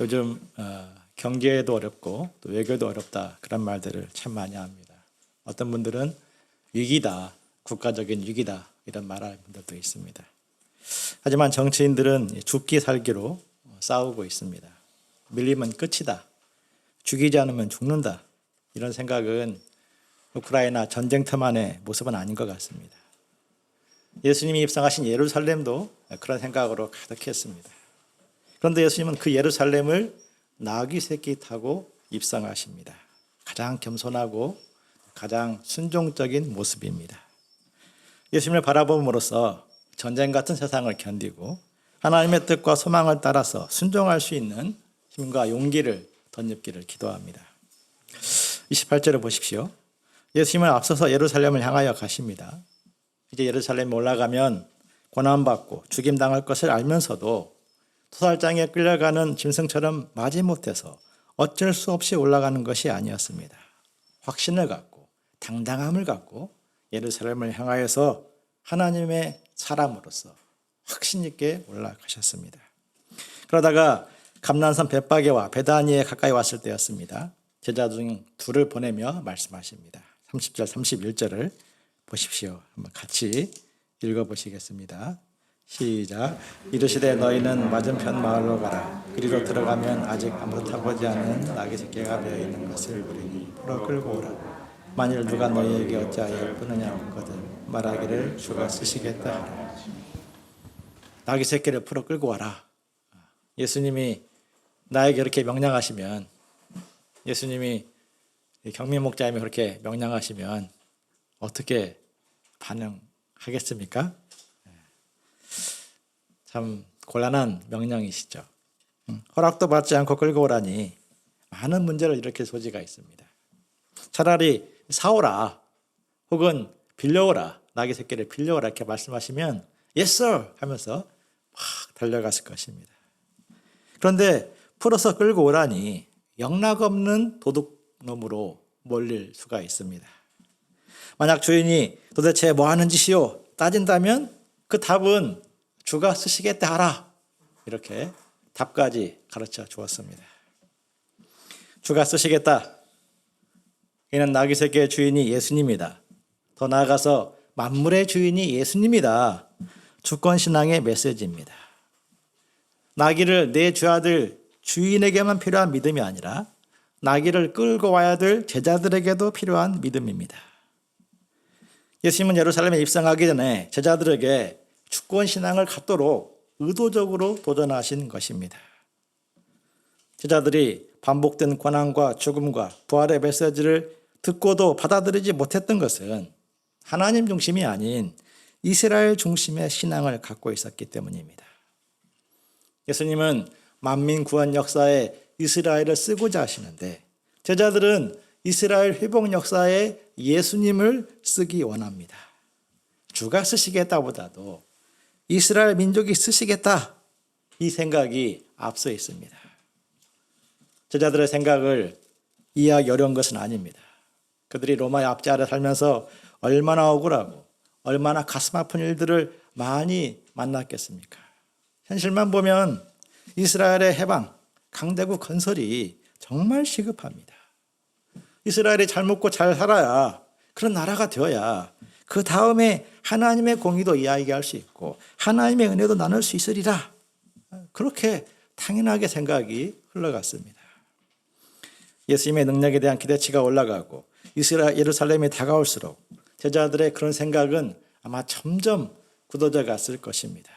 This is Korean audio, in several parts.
요즘 경제도 어렵고 또 외교도 어렵다 그런 말들을 참 많이 합니다. 어떤 분들은 위기다, 국가적인 위기다 이런 말하는 분들도 있습니다. 하지만 정치인들은 죽기 살기로 싸우고 있습니다. 밀리면 끝이다, 죽이지 않으면 죽는다 이런 생각은 우크라이나 전쟁터만의 모습은 아닌 것 같습니다. 예수님이 입성하신 예루살렘도 그런 생각으로 가득했습니다. 그런데 예수님은 그 예루살렘을 나귀 새끼 타고 입성하십니다. 가장 겸손하고 가장 순종적인 모습입니다. 예수님을 바라봄으로써 전쟁 같은 세상을 견디고 하나님의 뜻과 소망을 따라서 순종할 수 있는 힘과 용기를 덧입기를 기도합니다. 28절을 보십시오. 예수님은 앞서서 예루살렘을 향하여 가십니다. 이제 예루살렘에 올라가면 고난받고 죽임당할 것을 알면서도 토살장에 끌려가는 짐승처럼 마지못해서 어쩔 수 없이 올라가는 것이 아니었습니다. 확신을 갖고 당당함을 갖고 예루살렘을 향하여서 하나님의 사람으로서 확신 있게 올라가셨습니다. 그러다가 감난산 벳바게와 베다니에 가까이 왔을 때였습니다. 제자 중 둘을 보내며 말씀하십니다. 30절 31절을 보십시오. 한번 같이 읽어보시겠습니다. 시작. 이르시되 너희는 맞은편 마을로 가라. 그리로 들어가면 아직 아무도 타보지 않은 나귀 새끼가 베어 있는 것을 보리니 풀어 끌고 오라. 만일 누가 너희에게 어찌하여 끊으냐 묻거든 말하기를 주가 쓰시겠다 하라. 나귀 새끼를 풀어 끌고 와라. 예수님이 나에게 그렇게 명령하시면, 예수님이 경민 목자님이 그렇게 명령하시면 어떻게 반응하겠습니까? 참 곤란한 명령이시죠. 허락도 받지 않고 끌고 오라니 많은 문제를 일으킬 소지가 있습니다. 차라리 사오라 혹은 빌려오라, 나귀 새끼를 빌려오라 이렇게 말씀하시면 Yes sir 하면서 막 달려갔을 것입니다. 그런데 풀어서 끌고 오라니 영락없는 도둑놈으로 몰릴 수가 있습니다. 만약 주인이 도대체 뭐 하는 짓이요? 따진다면 그 답은 주가 쓰시겠다 하라. 이렇게 답까지 가르쳐 주었습니다. 주가 쓰시겠다. 이는 나귀 새끼의 주인이 예수님이다. 더 나아가서 만물의 주인이 예수님이다. 주권신앙의 메시지입니다. 나귀를 내 주아들 주인에게만 필요한 믿음이 아니라 나귀를 끌고 와야 될 제자들에게도 필요한 믿음입니다. 예수님은 예루살렘에 입성하기 전에 제자들에게 주권신앙을 갖도록 의도적으로 도전하신 것입니다. 제자들이 반복된 고난과 죽음과 부활의 메시지를 듣고도 받아들이지 못했던 것은 하나님 중심이 아닌 이스라엘 중심의 신앙을 갖고 있었기 때문입니다. 예수님은 만민 구원 역사에 이스라엘을 쓰고자 하시는데 제자들은 이스라엘 회복 역사에 예수님을 쓰기 원합니다. 주가 쓰시겠다보다도 이스라엘 민족이 쓰시겠다, 이 생각이 앞서 있습니다. 제자들의 생각을 이해하기 어려운 것은 아닙니다. 그들이 로마의 압제 아래 살면서 얼마나 억울하고 얼마나 가슴 아픈 일들을 많이 만났겠습니까? 현실만 보면 이스라엘의 해방, 강대국 건설이 정말 시급합니다. 이스라엘이 잘 먹고 잘 살아야, 그런 나라가 되어야 그 다음에 하나님의 공의도 이야기할 수 있고 하나님의 은혜도 나눌 수 있으리라. 그렇게 당연하게 생각이 흘러갔습니다. 예수님의 능력에 대한 기대치가 올라가고 예루살렘이 다가올수록 제자들의 그런 생각은 아마 점점 굳어져 갔을 것입니다.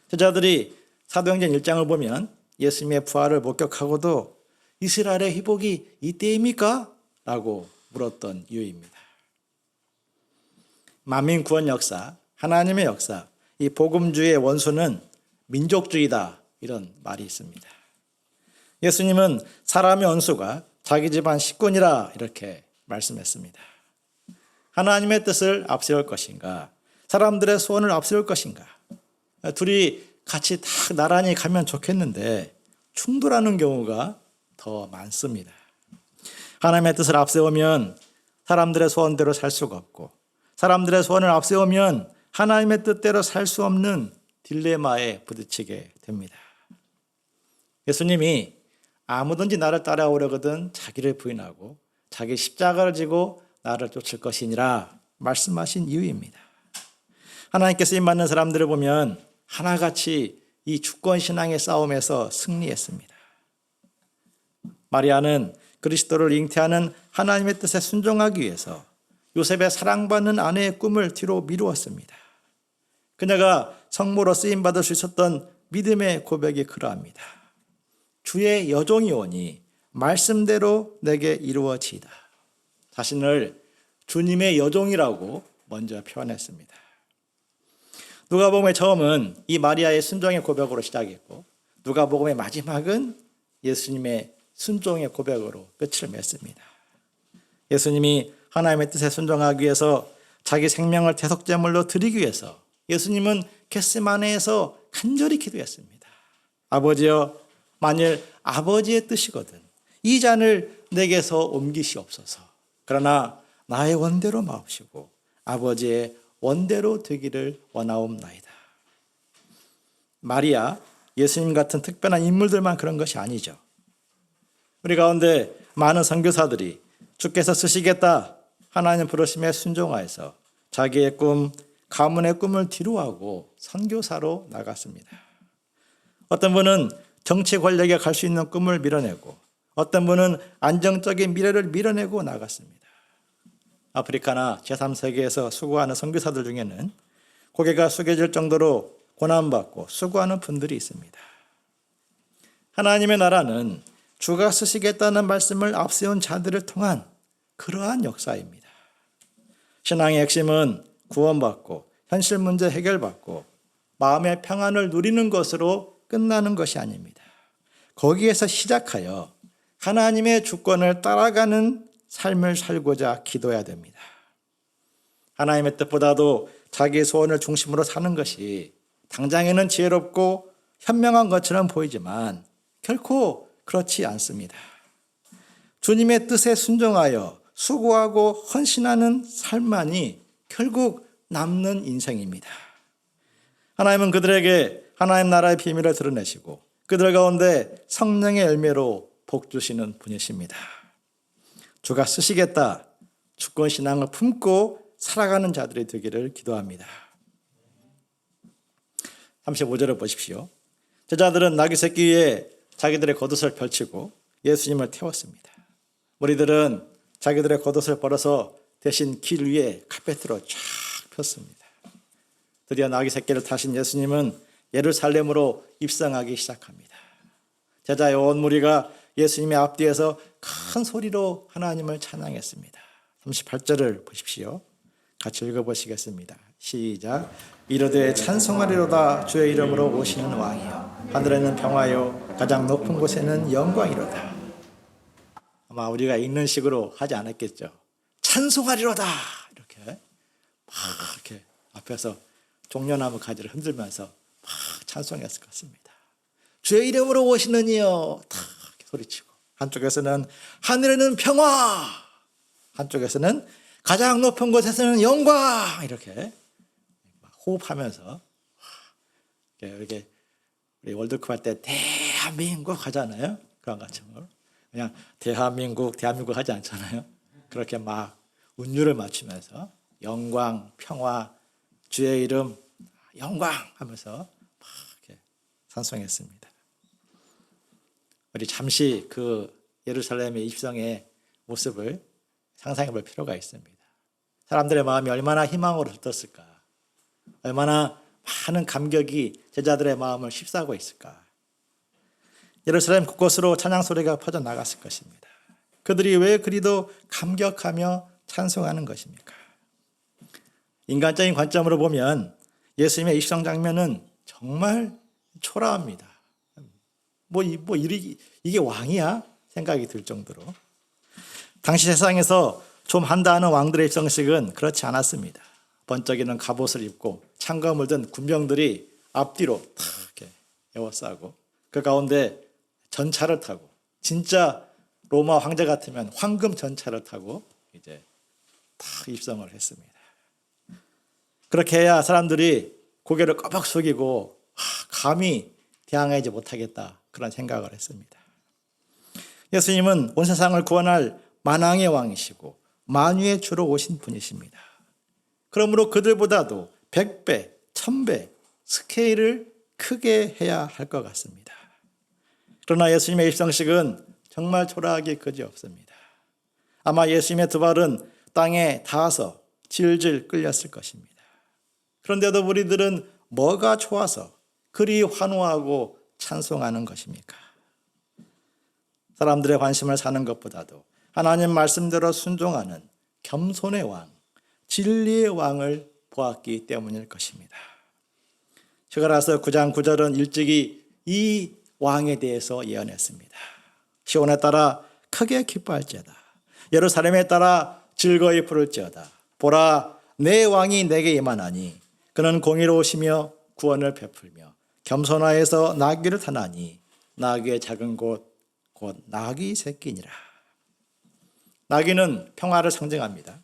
제자들이 사도행전 1장을 보면 예수님의 부활을 목격하고도 이스라엘의 회복이 이때입니까? 라고 물었던 이유입니다. 만민 구원 역사, 하나님의 역사, 이 복음주의의 원수는 민족주의다, 이런 말이 있습니다. 예수님은 사람의 원수가 자기 집안 식군이라 이렇게 말씀했습니다. 하나님의 뜻을 앞세울 것인가, 사람들의 소원을 앞세울 것인가, 둘이 같이 딱 나란히 가면 좋겠는데 충돌하는 경우가 더 많습니다. 하나님의 뜻을 앞세우면 사람들의 소원대로 살 수가 없고, 사람들의 소원을 앞세우면 하나님의 뜻대로 살 수 없는 딜레마에 부딪히게 됩니다. 예수님이 아무든지 나를 따라오려거든 자기를 부인하고 자기 십자가를 지고 나를 쫓을 것이니라 말씀하신 이유입니다. 하나님께 쓰임받는 사람들을 보면 하나같이 이 주권신앙의 싸움에서 승리했습니다. 마리아는 그리스도를 잉태하는 하나님의 뜻에 순종하기 위해서 요셉의 사랑받는 아내의 꿈을 뒤로 미루었습니다. 그녀가 성모로 쓰임받을 수 있었던 믿음의 고백이 그러합니다. 주의 여종이 오니 말씀대로 내게 이루어지이다. 자신을 주님의 여종이라고 먼저 표현했습니다. 누가복음의 처음은 이 마리아의 순종의 고백으로 시작했고 누가복음의 마지막은 예수님의 순종의 고백으로 끝을 맺습니다. 예수님이 하나님의 뜻에 순종하기 위해서 자기 생명을 대속제물로 드리기 위해서 예수님은 겟세마네에서 간절히 기도했습니다. 아버지여, 만일 아버지의 뜻이거든 이 잔을 내게서 옮기시옵소서. 그러나 나의 원대로 마옵시고 아버지의 원대로 되기를 원하옵나이다. 마리아, 예수님 같은 특별한 인물들만 그런 것이 아니죠. 우리 가운데 많은 선교사들이 주께서 쓰시겠다 하나님 부르심에 순종하여서 자기의 꿈, 가문의 꿈을 뒤로하고 선교사로 나갔습니다. 어떤 분은 정치 권력에 갈 수 있는 꿈을 밀어내고 어떤 분은 안정적인 미래를 밀어내고 나갔습니다. 아프리카나 제3세계에서 수고하는 선교사들 중에는 고개가 숙여질 정도로 고난받고 수고하는 분들이 있습니다. 하나님의 나라는 주가 쓰시겠다는 말씀을 앞세운 자들을 통한 그러한 역사입니다. 신앙의 핵심은 구원받고 현실 문제 해결받고 마음의 평안을 누리는 것으로 끝나는 것이 아닙니다. 거기에서 시작하여 하나님의 주권을 따라가는 삶을 살고자 기도해야 됩니다. 하나님의 뜻보다도 자기 소원을 중심으로 사는 것이 당장에는 지혜롭고 현명한 것처럼 보이지만 결코 그렇지 않습니다. 주님의 뜻에 순종하여 수고하고 헌신하는 삶만이 결국 남는 인생입니다. 하나님은 그들에게 하나님 나라의 비밀을 드러내시고 그들 가운데 성령의 열매로 복 주시는 분이십니다. 주가 쓰시겠다 주권신앙을 품고 살아가는 자들이 되기를 기도합니다. 35절을 보십시오. 제자들은 나귀 새끼 위에 자기들의 겉옷을 펼치고 예수님을 태웠습니다. 무리들은 자기들의 겉옷을 벌어서 대신 길 위에 카페트로 쫙 폈습니다. 드디어 나귀 새끼를 타신 예수님은 예루살렘으로 입성하기 시작합니다. 제자의 온 무리가 예수님의 앞뒤에서 큰 소리로 하나님을 찬양했습니다. 38절을 보십시오. 같이 읽어보시겠습니다. 시작. 이르되 찬송하리로다 주의 이름으로 오시는 왕이여 하늘에는 평화요 가장 높은 곳에는 영광이로다. 아마 우리가 읽는 식으로 하지 않았겠죠. 찬송하리로다 이렇게 막 이렇게 앞에서 종려나무 가지를 흔들면서 막 찬송했을 것 같습니다. 주의 이름으로 오시는 이여 다 소리치고 한쪽에서는 하늘에는 평화 한쪽에서는 가장 높은 곳에서는 영광 이렇게 호흡하면서 이렇게 우리 월드컵 할 때 대한민국 하잖아요. 그런 것처럼 그냥 대한민국 하지 않잖아요. 그렇게 막 운율을 맞추면서 영광, 평화, 주의 이름, 영광 하면서 막 이렇게 찬송했습니다. 우리 잠시 그 예루살렘의 입성의 모습을 상상해 볼 필요가 있습니다. 사람들의 마음이 얼마나 희망으로 들떴을까? 얼마나 많은 감격이 제자들의 마음을 휩싸고 있을까? 예루살렘 곳곳으로 찬양 소리가 퍼져나갔을 것입니다. 그들이 왜 그리도 감격하며 찬송하는 것입니까? 인간적인 관점으로 보면 예수님의 입성 장면은 정말 초라합니다. 이게 왕이야? 생각이 들 정도로. 당시 세상에서 좀 한다 하는 왕들의 입성식은 그렇지 않았습니다. 번쩍이는 갑옷을 입고 창검을 든 군병들이 앞뒤로 탁 이렇게 에워싸고 그 가운데 전차를 타고 진짜 로마 황제 같으면 황금 전차를 타고 이제 탁 입성을 했습니다. 그렇게 해야 사람들이 고개를 꺼벅 숙이고 감히 대항하지 못하겠다 그런 생각을 했습니다. 예수님은 온 세상을 구원할 만왕의 왕이시고 만유의 주로 오신 분이십니다. 그러므로 그들보다도 100배, 1000배 스케일을 크게 해야 할 것 같습니다. 그러나 예수님의 입성식은 정말 초라하기 그지없습니다. 아마 예수님의 두 발은 땅에 닿아서 질질 끌렸을 것입니다. 그런데도 우리들은 뭐가 좋아서 그리 환호하고 찬송하는 것입니까? 사람들의 관심을 사는 것보다도 하나님 말씀대로 순종하는 겸손의 왕, 진리의 왕을 보았기 때문일 것입니다. 스가랴서 9장 9절은 일찍이 이 왕에 대해서 예언했습니다. 시온에 따라 크게 기뻐할지어다. 예루살렘에 따라 즐거이 부를지어다. 보라, 내 왕이 내게 임하나니 그는 공의로우시며 구원을 베풀며 겸손하여서 나귀를 타나니 나귀의 작은 곳 곧 나귀 새끼니라. 나귀는 평화를 상징합니다.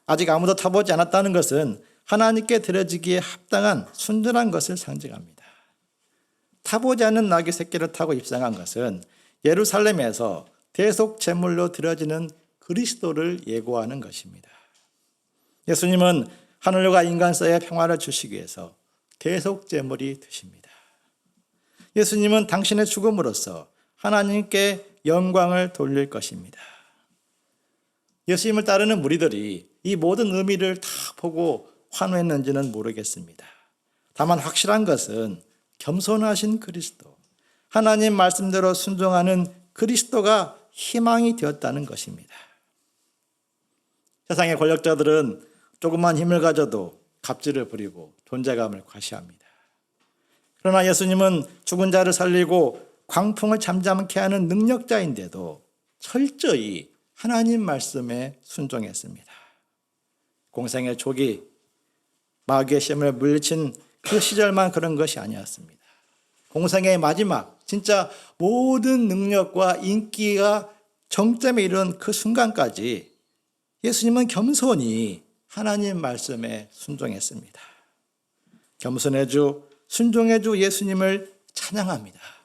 아직 아무도 타보지 않았다는 것은 하나님께 드려지기에 합당한 순전한 것을 상징합니다. 타보지 않은 나귀 새끼를 타고 입성한 것은 예루살렘에서 대속 제물로 드려지는 그리스도를 예고하는 것입니다. 예수님은 하늘과 인간 사이의 평화를 주시기 위해서 대속 제물이 되십니다. 예수님은 당신의 죽음으로써 하나님께 영광을 돌릴 것입니다. 예수님을 따르는 무리들이 이 모든 의미를 다 보고 환호했는지는 모르겠습니다. 다만 확실한 것은 겸손하신 그리스도, 하나님 말씀대로 순종하는 그리스도가 희망이 되었다는 것입니다. 세상의 권력자들은 조금만 힘을 가져도 갑질을 부리고 존재감을 과시합니다. 그러나 예수님은 죽은 자를 살리고 광풍을 잠잠케 하는 능력자인데도 철저히 하나님 말씀에 순종했습니다. 공생의 초기 마귀의 시험을 물리친 그 시절만 그런 것이 아니었습니다. 공생의 마지막 진짜 모든 능력과 인기가 정점에 이른 그 순간까지 예수님은 겸손히 하나님 말씀에 순종했습니다. 겸손의 주, 순종의 주 예수님을 찬양합니다.